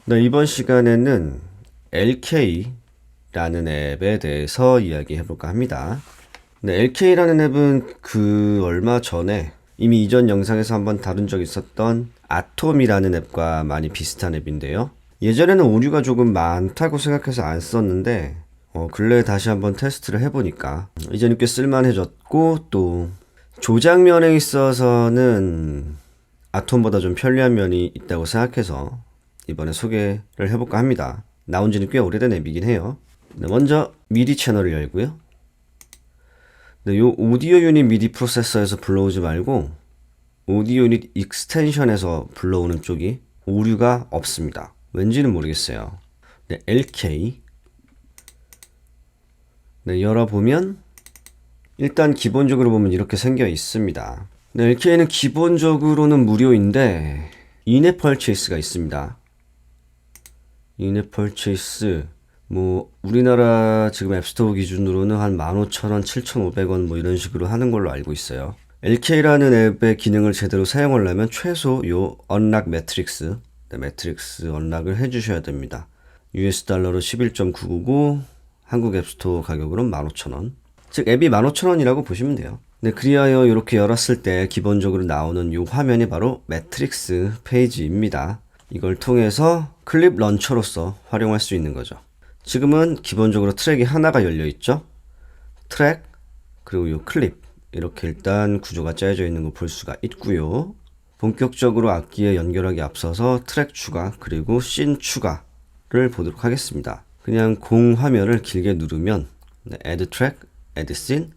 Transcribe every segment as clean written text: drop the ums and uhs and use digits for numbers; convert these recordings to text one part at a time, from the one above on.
네, 이번 시간에는 LK라는 앱에 대해서 이야기해 볼까 합니다. 네, LK라는 앱은 얼마 전에 이미 이전 영상에서 한번 다룬 적이 있었던 아톰이라는 앱과 많이 비슷한 앱인데요. 예전에는 오류가 조금 많다고 생각해서 안 썼는데 근래에 다시 한번 테스트를 해보니까 이제는 꽤 쓸만해졌고, 또 조작면에 있어서는 아톰보다 좀 편리한 면이 있다고 생각해서 이번에 소개를 해볼까 합니다. 나온 지는 꽤 오래된 앱이긴 해요. 네, 먼저 미디 채널을 열고요. 네, 요 오디오 유닛 미디 프로세서에서 불러오지 말고 오디오 유닛 익스텐션에서 불러오는 쪽이 오류가 없습니다. 왠지는 모르겠어요. 네, LK. 네, 열어보면 일단 기본적으로 보면 이렇게 생겨 있습니다. 네, LK는 기본적으로는 무료인데 인앱 펄체이스가 있습니다. 인앱 펄체이스 우리나라 지금 앱스토어 기준으로는 한 15,000원, 7,500원 이런 식으로 하는 걸로 알고 있어요. LK라는 앱의 기능을 제대로 사용하려면 최소 요 언락 매트릭스, 매트릭스 언락을 해주셔야 됩니다. US 달러로 11.999, 한국 앱스토어 가격으로는 15,000원. 즉 앱이 15,000원이라고 보시면 돼요. 네, 그리하여 이렇게 열었을 때 기본적으로 나오는 이 화면이 바로 매트릭스 페이지입니다. 이걸 통해서 클립 런처로서 활용할 수 있는 거죠. 지금은 기본적으로 트랙이 하나가 열려 있죠. 트랙, 그리고 이 클립, 이렇게 일단 구조가 짜여져 있는 거 볼 수가 있고요. 본격적으로 악기에 연결하기 앞서서 트랙 추가, 그리고 씬 추가를 보도록 하겠습니다. 그냥 공 화면을 길게 누르면 add track, add scene,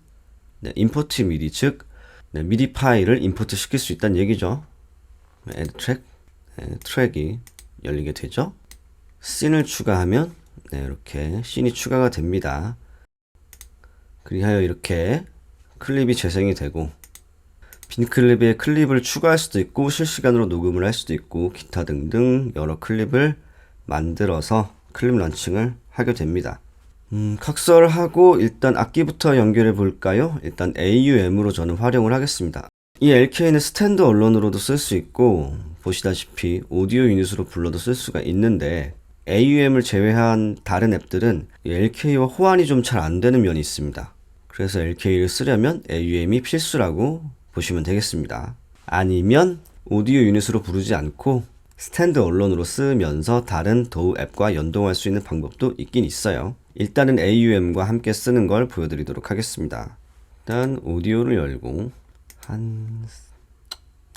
import MIDI, 즉 미디 파일을 임포트 시킬 수 있다는 얘기죠. add track, 트랙이 열리게 되죠. 씬을 추가하면 이렇게 씬이 추가가 됩니다. 그리하여 이렇게 클립이 재생이 되고, 빈 클립에 클립을 추가할 수도 있고 실시간으로 녹음을 할 수도 있고 기타 등등 여러 클립을 만들어서 클립 런칭을 하게 됩니다. 각설하고 일단 악기부터 연결해 볼까요? 일단 AUM으로 저는 활용을 하겠습니다. 이 LK는 스탠드 언론으로도 쓸 수 있고 보시다시피 오디오 유닛으로 불러도 쓸 수가 있는데, AUM을 제외한 다른 앱들은 LK와 호환이 좀 잘 안 되는 면이 있습니다. 그래서 LK를 쓰려면 AUM이 필수라고 보시면 되겠습니다. 아니면 오디오 유닛으로 부르지 않고 스탠드 언론으로 쓰면서 다른 도우 앱과 연동할 수 있는 방법도 있긴 있어요. 일단은 AUM과 함께 쓰는 걸 보여드리도록 하겠습니다. 일단 오디오를 열고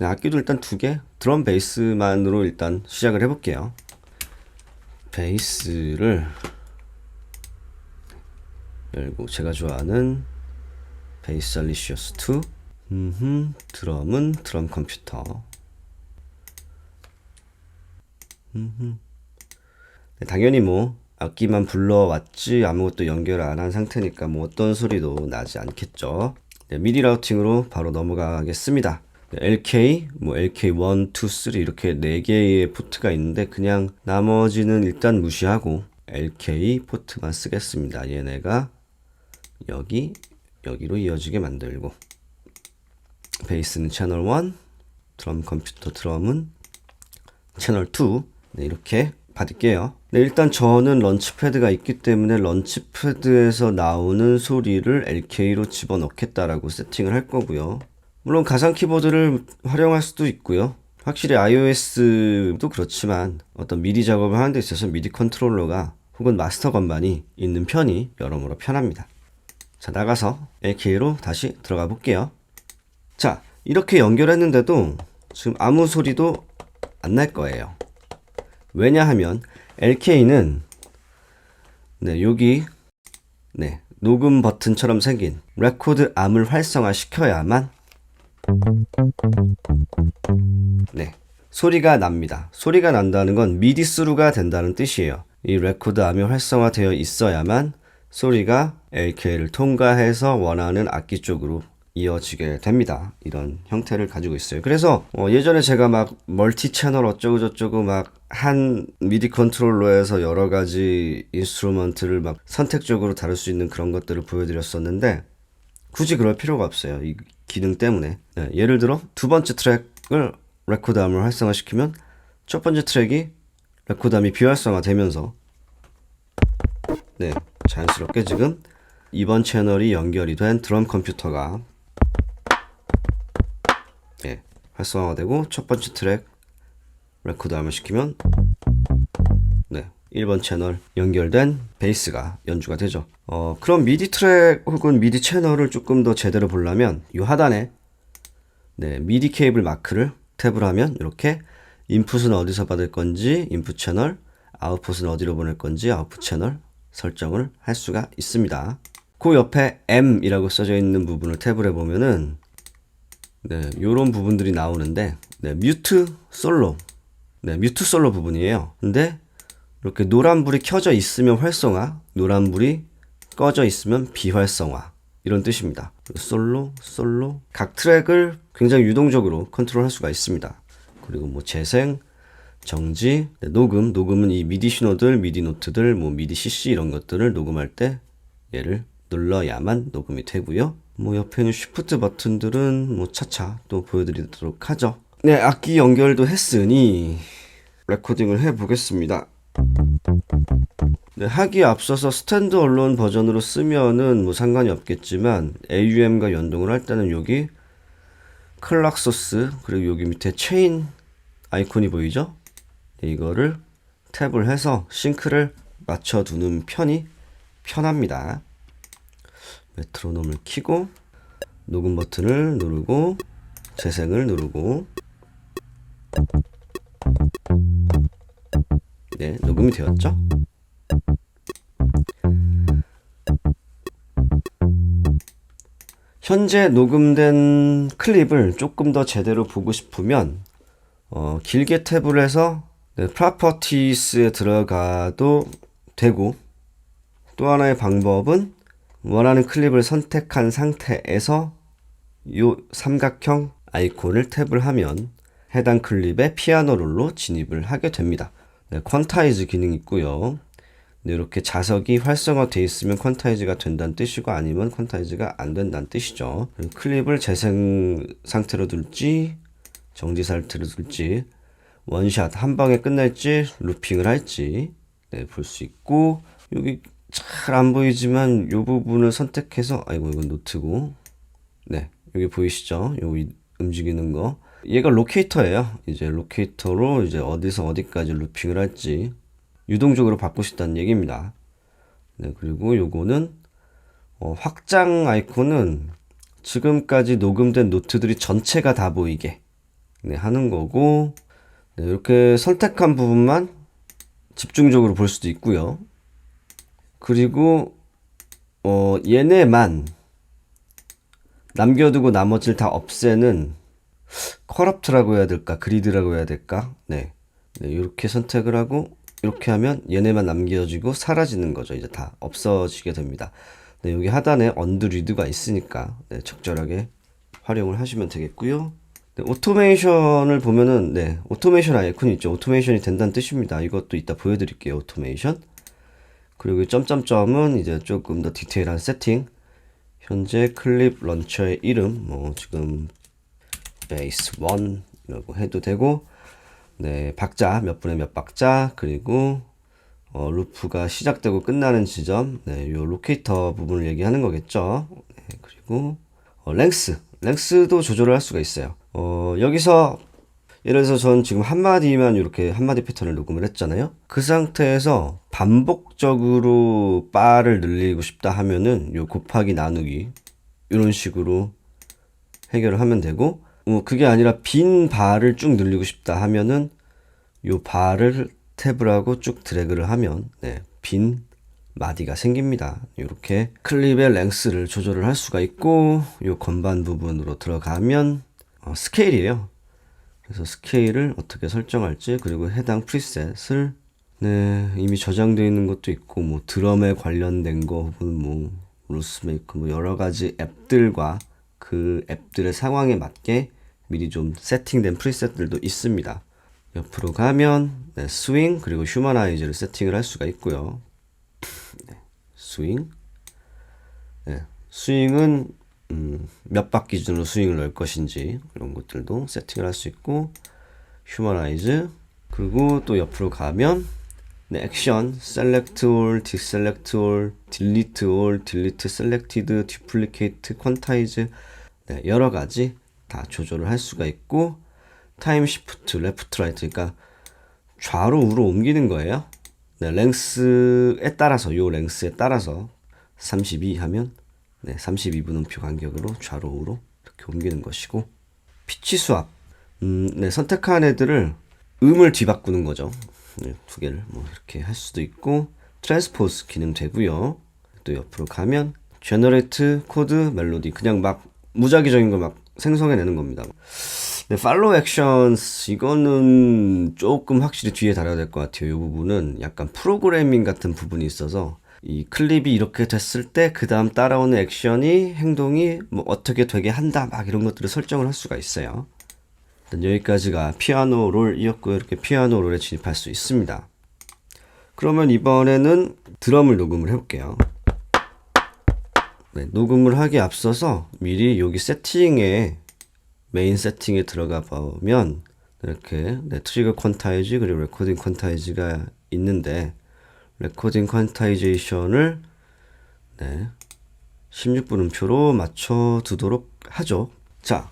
악기도 일단 2개, 드럼 베이스만으로 일단 시작을 해볼게요. 베이스를 열고 제가 좋아하는 베이스 알리시어스 2, 드럼은 드럼 컴퓨터. 당연히 악기만 불러왔지 아무것도 연결 안 한 상태니까 어떤 소리도 나지 않겠죠. 미디 라우팅으로 바로 넘어가겠습니다. LK, LK1, 2, 3 이렇게 4개의 포트가 있는데 그냥 나머지는 일단 무시하고 LK 포트만 쓰겠습니다. 얘네가 여기로 이어지게 만들고, 베이스는 채널 1, 드럼 컴퓨터 드럼은 채널 2, 이렇게 받을게요. 일단 저는 런치패드가 있기 때문에 런치패드에서 나오는 소리를 LK로 집어넣겠다라고 세팅을 할 거고요. 물론 가상 키보드를 활용할 수도 있고요. 확실히 iOS도 그렇지만 어떤 미디 작업을 하는 데 있어서 미디 컨트롤러가 혹은 마스터 건반이 있는 편이 여러모로 편합니다. 자, 나가서 LK로 다시 들어가 볼게요. 자, 이렇게 연결했는데도 지금 아무 소리도 안 날 거예요. 왜냐하면 LK는 여기 녹음 버튼처럼 생긴 레코드 암을 활성화 시켜야만 소리가 납니다. 소리가 난다는 건 미디 스루가 된다는 뜻이에요. 이 레코드 암이 활성화되어 있어야만 소리가 LK를 통과해서 원하는 악기 쪽으로 이어지게 됩니다. 이런 형태를 가지고 있어요. 그래서 예전에 제가 멀티 채널 어쩌고저쩌고 한 미디 컨트롤러에서 여러 가지 인스트루먼트를 선택적으로 다룰 수 있는 그런 것들을 보여드렸었는데 굳이 그럴 필요가 없어요. 이 기능 때문에. 예를 들어 두 번째 트랙을 레코드 암을 활성화시키면 첫 번째 트랙이 레코드암이 비활성화 되면서 네, 자연스럽게 지금 2번 채널이 연결이 된 드럼 컴퓨터가 네, 활성화되고 첫 번째 트랙 레코드암을 시키면 네, 1번 채널 연결된 베이스가 연주가 되죠. 그럼 미디 트랙 혹은 미디 채널을 조금 더 제대로 보려면 이 하단에 네, 미디 케이블 마크를 탭을 하면 이렇게 인풋은 어디서 받을 건지 인풋 채널, 아웃풋은 어디로 보낼 건지 아웃풋 채널 설정을 할 수가 있습니다. 그 옆에 M이라고 써져 있는 부분을 탭을 해보면은 네, 요런 부분들이 나오는데 네, 뮤트 솔로 네, 뮤트 솔로 부분이에요. 근데 이렇게 노란불이 켜져 있으면 활성화, 노란불이 꺼져 있으면 비활성화 이런 뜻입니다. 솔로, 솔로 각 트랙을 굉장히 유동적으로 컨트롤할 수가 있습니다. 그리고 뭐 재생, 정지, 네, 녹음은 이 미디 신호들, 미디 노트들, 뭐 미디 CC 이런 것들을 녹음할 때 얘를 눌러야만 녹음이 되고요. 뭐 옆에 있는 쉬프트 버튼들은 뭐 차차 또 보여드리도록 하죠. 네, 악기 연결도 했으니 레코딩을 해보겠습니다. 네, 하기에 앞서서 스탠드 언론 버전으로 쓰면은 뭐 상관이 없겠지만 AUM과 연동을 할 때는 여기 클락 소스 그리고 여기 밑에 체인 아이콘이 보이죠? 네, 이거를 탭을 해서 싱크를 맞춰두는 편이 편합니다. 메트로놈을 켜고 녹음 버튼을 누르고 재생을 누르고 네, 녹음이 되었죠? 현재 녹음된 클립을 조금 더 제대로 보고 싶으면 길게 탭을 해서 네, Properties에 들어가도 되고 또 하나의 방법은 원하는 클립을 선택한 상태에서 이 삼각형 아이콘을 탭을 하면 해당 클립의 피아노 롤로 진입을 하게 됩니다. 네, 퀀타이즈 기능이 있고요. 네, 이렇게 자석이 활성화되어 있으면 퀀타이즈가 된다는 뜻이고 아니면 퀀타이즈가 안 된다는 뜻이죠. 클립을 재생 상태로 둘지 정지 상태로 둘지 원샷 한 방에 끝낼지 루핑을 할지 네, 볼 수 있고 여기 잘 안 보이지만 이 부분을 선택해서 아이고 이건 노트고 네 여기 보이시죠? 여기 움직이는 거 얘가 로케이터예요. 이제 로케이터로 이제 어디서 어디까지 루핑을 할지 유동적으로 바꾸시다는 얘기입니다. 네, 그리고 요거는 확장 아이콘은 지금까지 녹음된 노트들이 전체가 다 보이게 네, 하는 거고 네, 이렇게 선택한 부분만 집중적으로 볼 수도 있고요. 그리고 얘네만 남겨두고 나머지를 다 없애는 커럽트라고 해야 될까 그리드라고 해야 될까 네, 이렇게 선택을 하고 이렇게 하면 얘네만 남겨지고 사라지는 거죠. 이제 다 없어지게 됩니다. 네, 여기 하단에 언드리드가 있으니까 네, 적절하게 활용을 하시면 되겠고요. 네, 오토메이션을 보면은 네, 오토메이션 아이콘이 있죠. 오토메이션이 된다는 뜻입니다. 이것도 이따 보여드릴게요. 오토메이션. 그리고 점점점은 이제 조금 더 디테일한 세팅. 현재 클립 런처의 이름 뭐 지금 베이스 1 이라고 해도 되고 네, 박자 몇 분에 몇 박자 그리고 루프가 시작되고 끝나는 지점 네, 요 로케이터 부분을 얘기하는 거겠죠. 네, 그리고 랭스도 조절을 할 수가 있어요. 여기서 예를 들어서 전 지금 한마디만 이렇게 한마디 패턴을 녹음을 했잖아요. 그 상태에서 반복적으로 바를 늘리고 싶다 하면은 요 곱하기 나누기 이런 식으로 해결을 하면 되고 그게 아니라 빈 바를 쭉 늘리고 싶다 하면은 요 바를 탭을 하고 쭉 드래그를 하면 네, 빈 마디가 생깁니다. 이렇게 클립의 랭스를 조절을 할 수가 있고 요 건반 부분으로 들어가면 스케일이에요. 그래서 스케일을 어떻게 설정할지 그리고 해당 프리셋을 네, 이미 저장되어 있는 것도 있고 뭐 드럼에 관련된 거 혹은 뭐 루스메이커 뭐 여러 가지 앱들과 그 앱들의 상황에 맞게 미리 좀 세팅된 프리셋들도 있습니다. 옆으로 가면 네, 스윙 그리고 휴머나이즈를 세팅을 할 수가 있고요. 네, 스윙 네, 스윙은 몇 박 기준으로 스윙을 넣을 것인지 이런 것들도 세팅을 할 수 있고 휴머나이즈 그리고 또 옆으로 가면 네, 액션, select all, deselect all, delete all, delete selected, duplicate, quantize 네, 여러 가지 다 조절을 할 수가 있고 타임 시프트, 레프트, 라이트 그러니까 좌로 우로 옮기는 거예요. 네, 랭스에 따라서 요 랭스에 따라서 32 하면 네, 32분음표 간격으로 좌로 우로 이렇게 옮기는 것이고 피치 수압 네, 선택한 애들을 음을 뒤바꾸는 거죠. 네, 두 개를 뭐 이렇게 할 수도 있고 트랜스포즈 기능 되고요. 또 옆으로 가면 제너레이트 코드 멜로디 그냥 막 무작위적인 걸 막 생성해내는 겁니다. 네, 팔로우 액션스 이거는 조금 확실히 뒤에 달아야 될 것 같아요. 이 부분은 약간 프로그래밍 같은 부분이 있어서 이 클립이 이렇게 됐을 때 그 다음 따라오는 액션이 행동이 뭐 어떻게 되게 한다 막 이런 것들을 설정을 할 수가 있어요. 일단 여기까지가 피아노 롤이었고요. 이렇게 피아노 롤에 진입할 수 있습니다. 그러면 이번에는 드럼을 녹음을 해볼게요. 네, 녹음을 하기에 앞서서 미리 여기 세팅에 메인 세팅에 들어가 보면 이렇게 네, 트리거 퀀타이즈 그리고 레코딩 퀀타이즈가 있는데 레코딩 퀀타이제이션을 네, 16분음표로 맞춰 두도록 하죠. 자,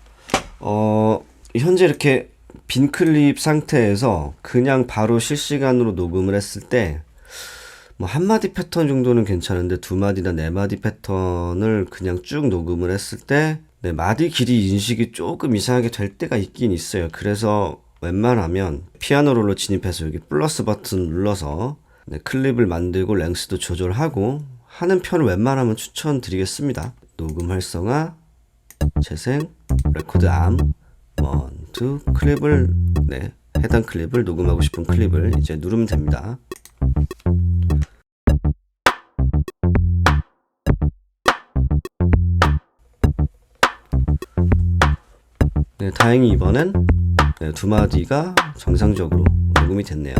현재 이렇게 빈 클립 상태에서 그냥 바로 실시간으로 녹음을 했을 때 뭐 한 마디 패턴 정도는 괜찮은데 두 마디나 네 마디 패턴을 그냥 쭉 녹음을 했을 때 네, 마디 길이 인식이 조금 이상하게 될 때가 있긴 있어요. 그래서 웬만하면 피아노 롤로 진입해서 여기 플러스 버튼 눌러서 네, 클립을 만들고 랭스도 조절하고 하는 편을 웬만하면 추천드리겠습니다. 녹음 활성화, 재생, 레코드 암, 원, 투, 클립을 네, 해당 클립을 녹음하고 싶은 클립을 이제 누르면 됩니다. 네, 다행히 이번엔 네, 두 마디가 정상적으로 녹음이 됐네요.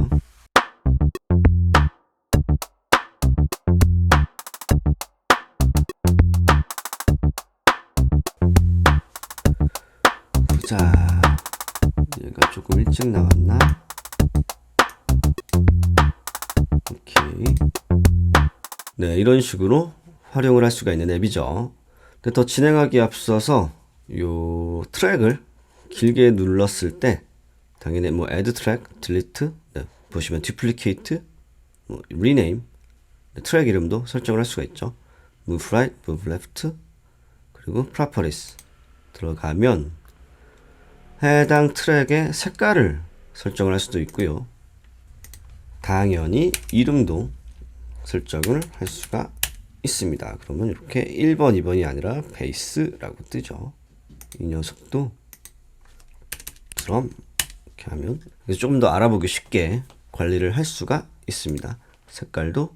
보자. 얘가 조금 일찍 나왔나? 오케이. 네, 이런 식으로 활용을 할 수가 있는 앱이죠. 근데 더 진행하기에 앞서서 요 트랙을 길게 눌렀을 때 당연히 뭐 add track, delete, 네, 보시면 duplicate, 뭐 rename, 네, 트랙 이름도 설정을 할 수가 있죠. move right, move left, 그리고 properties 들어가면 해당 트랙의 색깔을 설정을 할 수도 있고요. 당연히 이름도 설정을 할 수가 있습니다. 그러면 이렇게 1번, 2번이 아니라 베이스라고 뜨죠. 이 녀석도 드럼 이렇게 하면 조금 더 알아보기 쉽게 관리를 할 수가 있습니다. 색깔도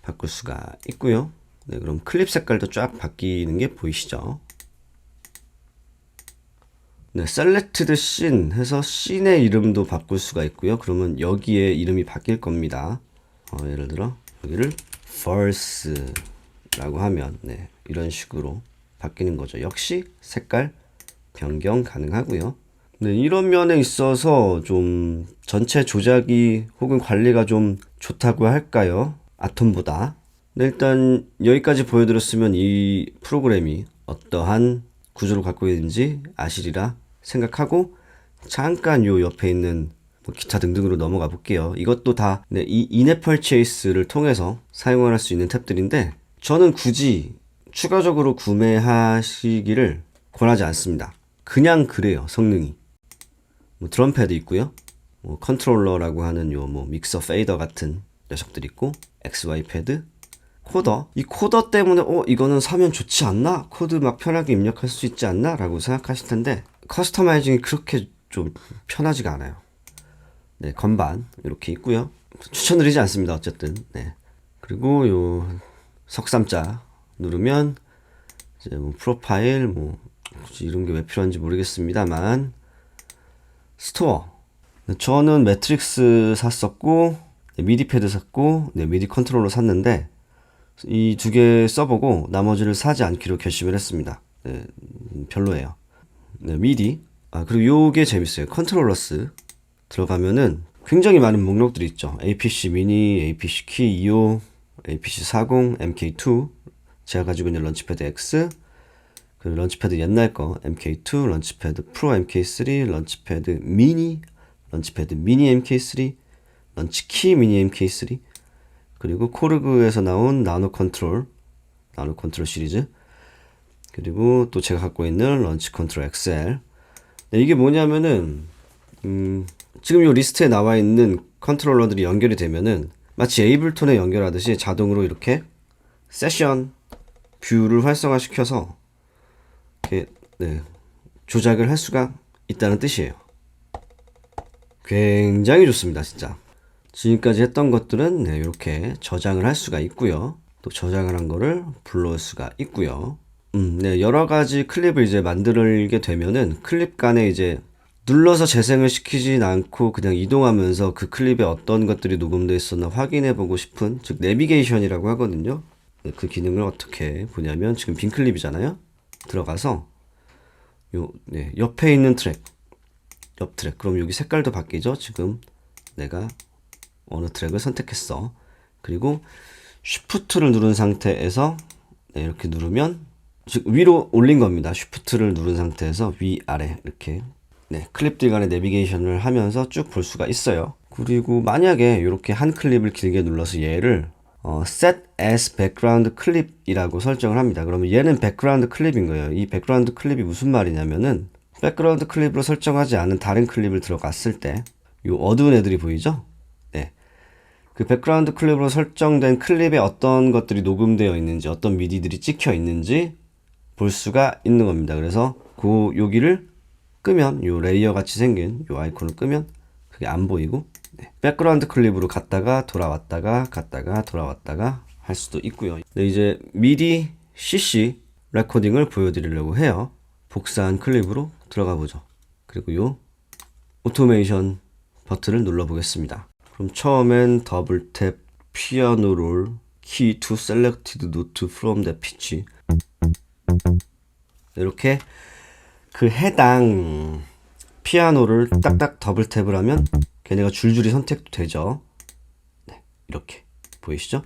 바꿀 수가 있고요. 네, 그럼 클립 색깔도 쫙 바뀌는 게 보이시죠? 네, selected scene 해서 씬의 이름도 바꿀 수가 있고요. 그러면 여기에 이름이 바뀔 겁니다. 예를 들어 여기를 verse라고 하면 네, 이런 식으로 바뀌는 거죠. 역시 색깔 변경 가능하고요. 네, 이런 면에 있어서 좀 전체 조작이 혹은 관리가 좀 좋다고 할까요? 아톰보다. 네, 일단 여기까지 보여드렸으면 이 프로그램이 어떠한 구조를 갖고 있는지 아시리라 생각하고 잠깐 요 옆에 있는 뭐 기타 등등으로 넘어가 볼게요. 이것도 다 네, 이 인앱 퍼체이스를 통해서 사용할 수 있는 탭들인데 저는 굳이 추가적으로 구매하시기를 권하지 않습니다. 그냥 그래요. 성능이 뭐 드럼 패드 있고요. 뭐 컨트롤러라고 하는 요 뭐 믹서 페이더 같은 녀석들 있고 XY 패드, 코더. 이 코더 때문에 이거는 사면 좋지 않나? 코드 막 편하게 입력할 수 있지 않나? 라고 생각하실 텐데 커스터마이징이 그렇게 좀 편하지가 않아요. 네, 건반 이렇게 있고요. 추천드리지 않습니다. 어쨌든. 네. 그리고 요 석삼자 누르면 이제 뭐 프로파일 뭐 굳이 이런 게 왜 필요한지 모르겠습니다만 스토어. 네, 저는 매트릭스 샀었고 네, 미디 패드 샀고 네, 미디 컨트롤러 샀는데 이 두 개 써보고 나머지를 사지 않기로 결심을 했습니다. 네, 별로예요. 네, 미디. 그리고 요게 재밌어요. 컨트롤러스. 들어가면은 굉장히 많은 목록들이 있죠. APC 미니, APC 키 2호, APC 40, MK2, 제가 가지고 있는 런치패드 X, 그 런치패드 옛날 거 MK2, 런치패드 프로 MK3, 런치패드 미니 MK3, 런치키 미니 MK3, 그리고 코르그에서 나온 나노 컨트롤 시리즈, 그리고 또 제가 갖고 있는 런치 컨트롤 XL. 네, 이게 뭐냐면은 지금 이 리스트에 나와 있는 컨트롤러들이 연결이 되면은 마치 에이블톤에 연결하듯이 자동으로 이렇게 세션 뷰를 활성화시켜서 이렇게 조작을 할 수가 있다는 뜻이에요. 굉장히 좋습니다, 진짜. 지금까지 했던 것들은 이렇게 저장을 할 수가 있고요. 또 저장을 한 거를 불러올 수가 있고요. 여러 가지 클립을 이제 만들게 되면은 클립 간에 이제 눌러서 재생을 시키진 않고 그냥 이동하면서 그 클립에 어떤 것들이 녹음되어 있었나 확인해 보고 싶은, 즉 내비게이션이라고 하거든요. 그 기능을 어떻게 보냐면 지금 빈 클립이잖아요. 들어가서 옆에 있는 트랙, 옆 트랙, 그럼 여기 색깔도 바뀌죠. 지금 내가 어느 트랙을 선택했어. 그리고 쉬프트를 누른 상태에서 이렇게 누르면, 즉 위로 올린 겁니다. 쉬프트를 누른 상태에서 위아래 이렇게 클립들 간의 내비게이션을 하면서 쭉 볼 수가 있어요. 그리고 만약에 이렇게 한 클립을 길게 눌러서 얘를 set as background clip이라고 설정을 합니다. 그러면 얘는 background 클립인 거예요. 이 background 클립이 무슨 말이냐면은 background 클립으로 설정하지 않은 다른 클립을 들어갔을 때 이 어두운 애들이 보이죠? 네. 그 백그라운드 클립으로 설정된 클립에 어떤 것들이 녹음되어 있는지, 어떤 미디들이 찍혀 있는지 볼 수가 있는 겁니다. 그래서 여기를 끄면, 요 레이어 같이 생긴 요 아이콘을 끄면 그게 안 보이고, 백그라운드 클립으로 갔다가 돌아왔다가 할 수도 있고요. 이제 미디 CC 레코딩을 보여드리려고 해요. 복사한 클립으로 들어가 보죠. 그리고 요 오토메이션 버튼을 눌러 보겠습니다. 그럼 처음엔 더블 탭 피아노 롤 key to selected note from the pitch, 이렇게 그 해당 피아노를 딱딱 더블 탭을 하면 걔네가 줄줄이 선택도 되죠. 이렇게 보이시죠?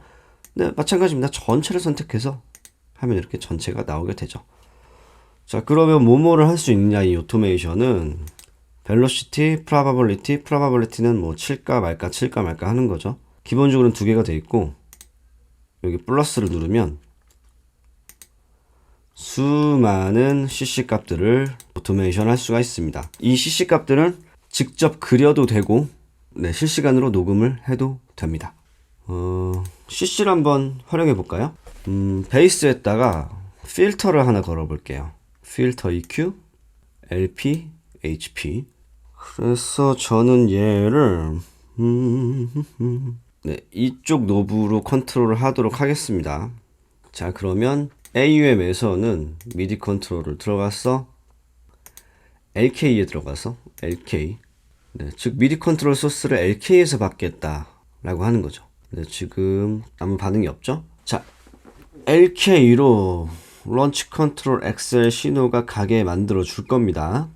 마찬가지입니다. 전체를 선택해서 하면 이렇게 전체가 나오게 되죠. 자, 그러면 뭐뭐를 할 수 있느냐, 이 오토메이션은 velocity, probability는 뭐 칠까 말까 하는 거죠. 기본적으로는 두 개가 돼 있고, 여기 플러스를 누르면 수많은 CC 값들을 오토메이션 할 수가 있습니다. 이 CC 값들은 직접 그려도 되고, 실시간으로 녹음을 해도 됩니다. CC를 한번 활용해 볼까요? 베이스에다가 필터를 하나 걸어 볼게요. 필터 EQ, LP, HP. 그래서 저는 얘를 이쪽 노브로 컨트롤을 하도록 하겠습니다. 자, 그러면 AUM에서는 미디 컨트롤을 들어가서 LK에 들어가서 LK, 즉 미디 컨트롤 소스를 LK에서 받겠다 라고 하는 거죠. 지금 아무 반응이 없죠? 자, LK로 런치 컨트롤 XL 신호가 가게 만들어 줄 겁니다.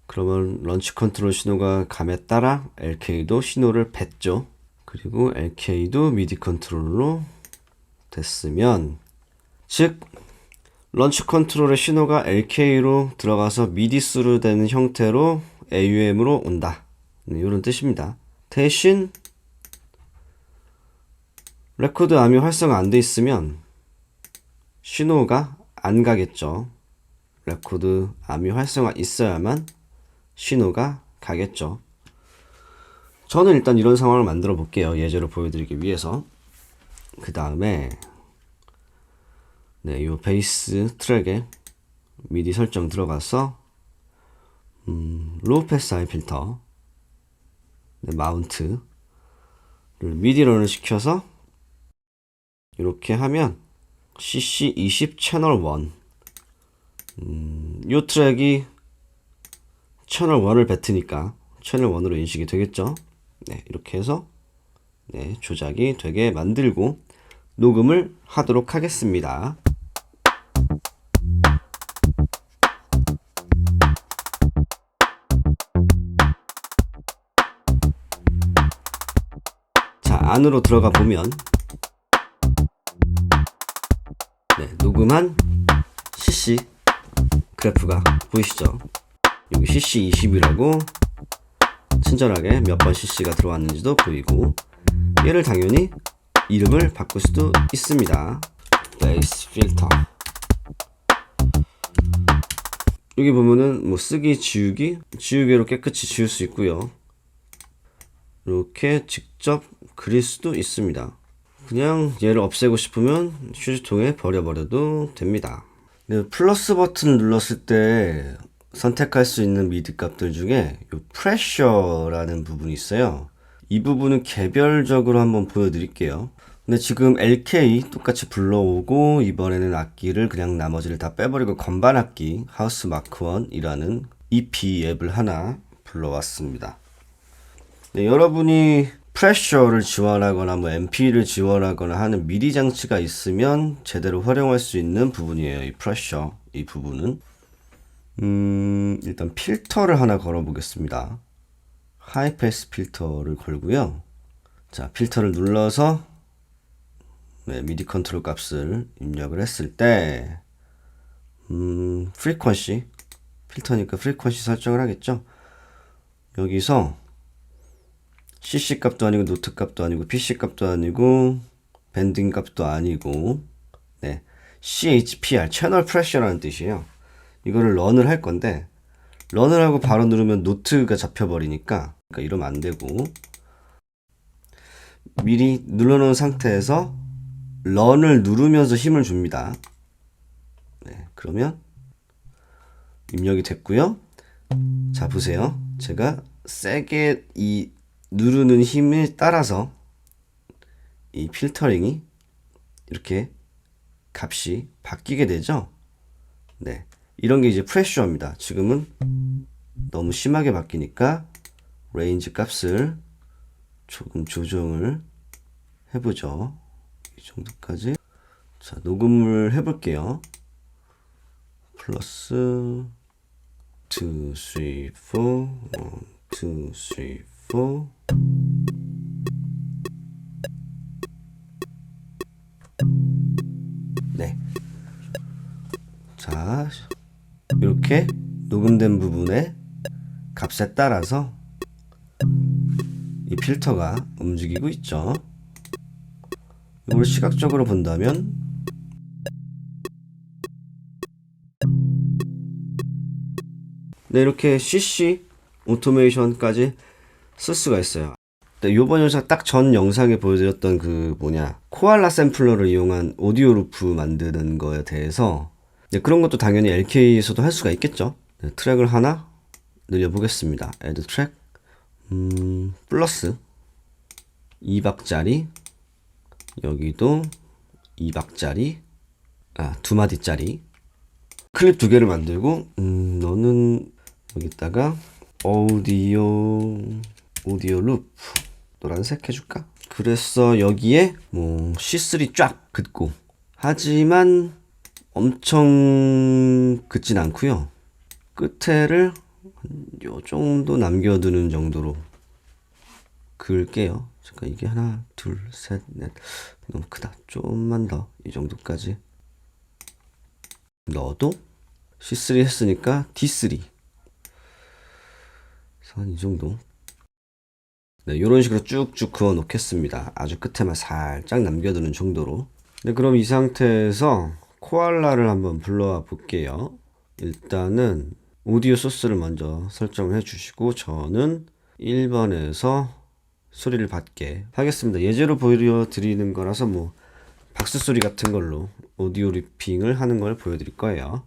그러면 런치 컨트롤 신호가 감에 따라 LK도 신호를 뱉죠. 그리고 LK도 미디 컨트롤로 됐으면, 즉 런치 컨트롤의 신호가 LK로 들어가서 미디스로 되는 형태로 AUM으로 온다, 이런 뜻입니다. 대신 레코드 암이 활성화 안 돼 있으면 신호가 안 가겠죠. 레코드 암이 활성화 있어야만 신호가 가겠죠. 저는 일단 이런 상황을 만들어 볼게요. 예제로 보여드리기 위해서. 그 다음에 이 베이스 트랙에 미디 설정 들어가서 로우 패스 하이 필터 마운트를 미디런을 시켜서 이렇게 하면 CC20 채널 1, 요 트랙이 채널 1을 뱉으니까 채널 1으로 인식이 되겠죠. 이렇게 해서 조작이 되게 만들고 녹음을 하도록 하겠습니다. 안으로 들어가 보면 네, 녹음한 CC 그래프가 보이시죠? 여기 CC20이라고 친절하게 몇 번 CC가 들어왔는지도 보이고, 얘를 당연히 이름을 바꿀 수도 있습니다. 베이스 필터. 여기 보면은 뭐 쓰기, 지우기, 지우개로 깨끗이 지울 수 있고요. 이렇게 직접 그릴 수도 있습니다. 그냥 얘를 없애고 싶으면 휴지통에 버려버려도 됩니다. 네, 플러스 버튼을 눌렀을 때 선택할 수 있는 미디 값들 중에 이 pressure라는 부분이 있어요. 이 부분은 개별적으로 한번 보여드릴게요. 근데 지금 LK 똑같이 불러오고, 이번에는 악기를 그냥 나머지를 다 빼버리고 건반 악기 하우스 마크 1이라는 EP 앱을 하나 불러왔습니다. 네, 여러분이 프레셔를 지원하거나 뭐 MP를 지원하거나 하는 미디 장치가 있으면 제대로 활용할 수 있는 부분이에요. 이 프레셔, 이 부분은. 일단 필터를 하나 걸어 보겠습니다. 하이패스 필터를 걸고요. 자, 필터를 눌러서 네, 미디 컨트롤 값을 입력을 했을 때 프리퀀시, 필터니까 프리퀀시 설정을 하겠죠. 여기서 CC 값도 아니고 노트 값도 아니고 PC 값도 아니고 밴딩 값도 아니고 네, CHPR, 채널 프레셔라는 뜻이에요. 이거를 런을 할 건데, 런을 하고 바로 누르면 노트가 잡혀버리니까, 그러니까 이러면 안 되고, 미리 눌러놓은 상태에서 런을 누르면서 힘을 줍니다. 네, 그러면 입력이 됐고요. 자, 보세요. 제가 세게 이 누르는 힘에 따라서 이 필터링이 이렇게 값이 바뀌게 되죠. 네. 이런 게 이제 프레셔입니다. 지금은 너무 심하게 바뀌니까 레인지 값을 조금 조정을 해보죠. 이 정도까지. 자, 녹음을 해볼게요. 플러스 2, 3, 4, 1, 2, 3, 4. 네. 자, 이렇게 녹음된 부분의 값에 따라서 이 필터가 움직이고 있죠. 이걸 시각적으로 본다면 네, 이렇게 CC 오토메이션까지 쓸 수가 있어요. 이번 영상 딱 전 영상에 보여드렸던 그 코알라 샘플러를 이용한 오디오 루프 만드는 거에 대해서 네, 그런 것도 당연히 LK에서도 할 수가 있겠죠. 네, 트랙을 하나 늘려보겠습니다. add 트랙 플러스 2박짜리, 여기도 2박짜리, 2마디짜리 클립 2개를 만들고 너는 여기다가 오디오 루프 노란색 해줄까? 그래서 여기에 뭐 C3 쫙 긋고, 하지만 엄청 긋진 않고요. 끝에를 요 정도 남겨두는 정도로 그을게요. 잠깐, 이게 하나, 둘, 셋, 넷. 너무 크다. 좀만 더. 이 정도까지 넣어도 C3 했으니까 D3. 한 이 정도. 네, 이런 식으로 쭉쭉 그어 놓겠습니다. 아주 끝에만 살짝 남겨두는 정도로. 네, 그럼 이 상태에서 코알라를 한번 불러와 볼게요. 일단은 오디오 소스를 먼저 설정을 해주시고, 저는 1번에서 소리를 받게 하겠습니다. 예제로 보여드리는 거라서 뭐 박수 소리 같은 걸로 오디오 리핑을 하는 걸 보여드릴 거예요.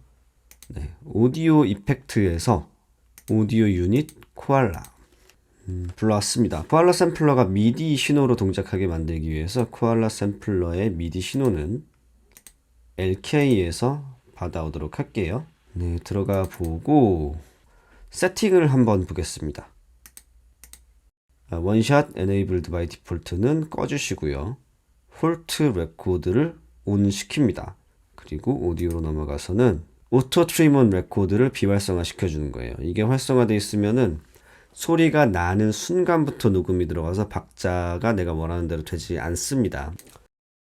네, 오디오 이펙트에서 오디오 유닛 코알라 불러왔습니다. 코알라 샘플러가 미디 신호로 동작하게 만들기 위해서 코알라 샘플러의 미디 신호는 LK에서 받아오도록 할게요. 네, 들어가 보고 세팅을 한번 보겠습니다. 원샷 enabled by default는 꺼주시고요. 홀트 레코드를 온 시킵니다. 그리고 오디오로 넘어가서는 오토 트림 온 레코드를 비활성화 시켜주는 거예요. 이게 활성화되어 있으면은 소리가 나는 순간부터 녹음이 들어가서 박자가 내가 원하는 대로 되지 않습니다.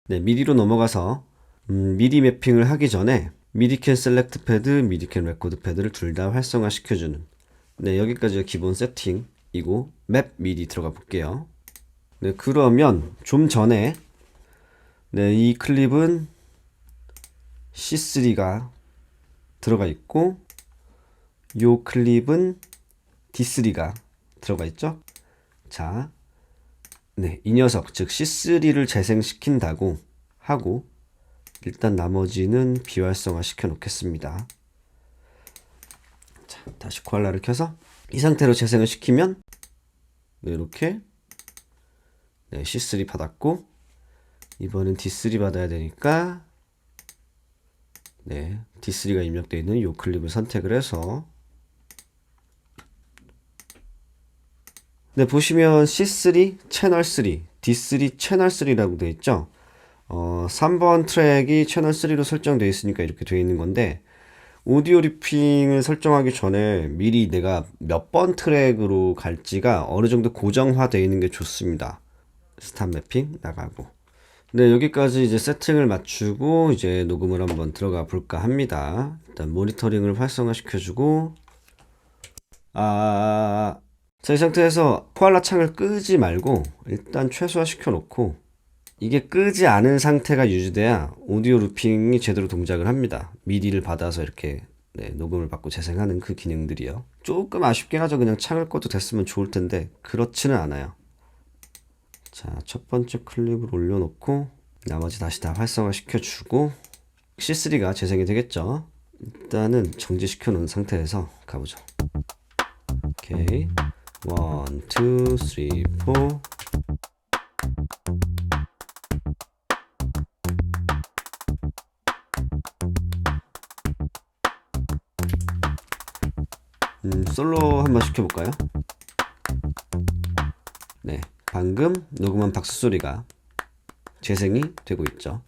네, 미디로 넘어가서 미디 매핑을 하기 전에 미디 캔 셀렉트 패드, 미디 캔 레코드 패드를 둘 다 활성화 시켜주는, 네, 여기까지가 기본 세팅이고 맵 미디 들어가 볼게요. 네, 그러면 좀 전에 네, 이 클립은 C3가 들어가 있고 요 클립은 D3가 들어가 있죠. 자, 네, 이 녀석 즉 C3를 재생시킨다고 하고 일단 나머지는 비활성화 시켜 놓겠습니다. 자, 다시 코알라를 켜서 이 상태로 재생을 시키면 네, 이렇게 네, C3 받았고 이번엔 D3 받아야 되니까 네, D3가 입력되어 있는 이 클립을 선택을 해서 네, 보시면 C3 채널 3, D3 채널 3라고 되어 있죠. 3번 트랙이 채널 3로 설정되어 있으니까 이렇게 되어 있는 건데 오디오 리핑을 설정하기 전에 미리 내가 몇 번 트랙으로 갈지가 어느 정도 고정화되어 있는 게 좋습니다. 스탑 매핑 나가고 네, 여기까지 이제 세팅을 맞추고 이제 녹음을 한번 들어가 볼까 합니다. 일단 모니터링을 활성화 시켜주고 자, 이 상태에서 코알라 창을 끄지 말고 일단 최소화 시켜놓고 이게 끄지 않은 상태가 유지돼야 오디오 루핑이 제대로 동작을 합니다. 미디를 받아서 이렇게 네, 녹음을 받고 재생하는 그 기능들이요. 조금 아쉽긴 하죠. 그냥 창을 꺼도 됐으면 좋을 텐데 그렇지는 않아요. 자, 첫 번째 클립을 올려놓고 나머지 다시 다 활성화 시켜주고 C3가 재생이 되겠죠. 일단은 정지시켜 놓은 상태에서 가보죠. 오케이, 1, 2, 3, 4 솔로 한번 시켜볼까요? 네, 방금 녹음한 박수 소리가 재생이 되고 있죠.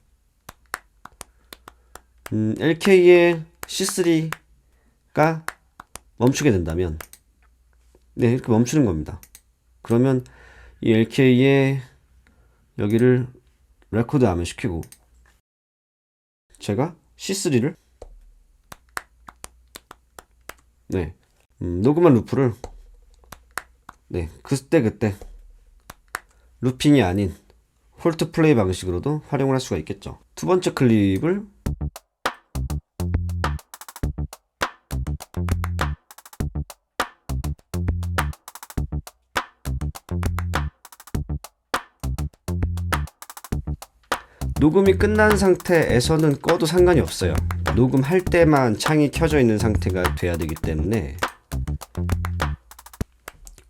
LK의 C3가 멈추게 된다면 네, 이렇게 멈추는 겁니다. 그러면 이 LK의 여기를 레코드 암을 시키고 제가 C3를 네, 녹음한 루프를 네, 그때 루핑이 아닌 홀트 플레이 방식으로도 활용을 할 수가 있겠죠. 두 번째 클립을 녹음이 끝난 상태에서는 꺼도 상관이 없어요. 녹음할 때만 창이 켜져 있는 상태가 돼야 되기 때문에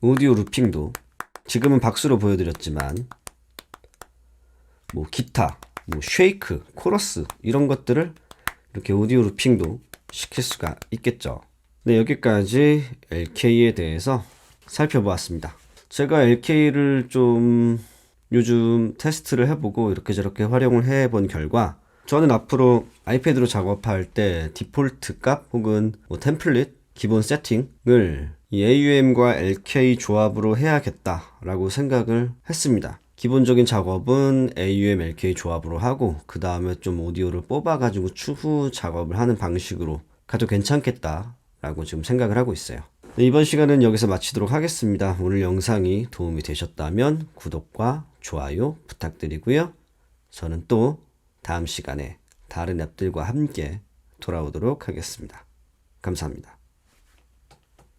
오디오 루핑도 지금은 박수로 보여드렸지만 뭐 기타, 뭐 쉐이크, 코러스 이런 것들을 이렇게 오디오 루핑도 시킬 수가 있겠죠. 네, 여기까지 LK에 대해서 살펴보았습니다. 제가 LK를 좀 요즘 테스트를 해보고 이렇게 저렇게 활용을 해본 결과 저는 앞으로 아이패드로 작업할 때 디폴트 값 혹은 뭐 템플릿 기본 세팅을 이 AUM과 LK 조합으로 해야겠다라고 생각을 했습니다. 기본적인 작업은 AUM, LK 조합으로 하고 그 다음에 좀 오디오를 뽑아가지고 추후 작업을 하는 방식으로 가도 괜찮겠다라고 지금 생각을 하고 있어요. 네, 이번 시간은 여기서 마치도록 하겠습니다. 오늘 영상이 도움이 되셨다면 구독과 좋아요 부탁드리고요. 저는 또 다음 시간에 다른 앱들과 함께 돌아오도록 하겠습니다. 감사합니다.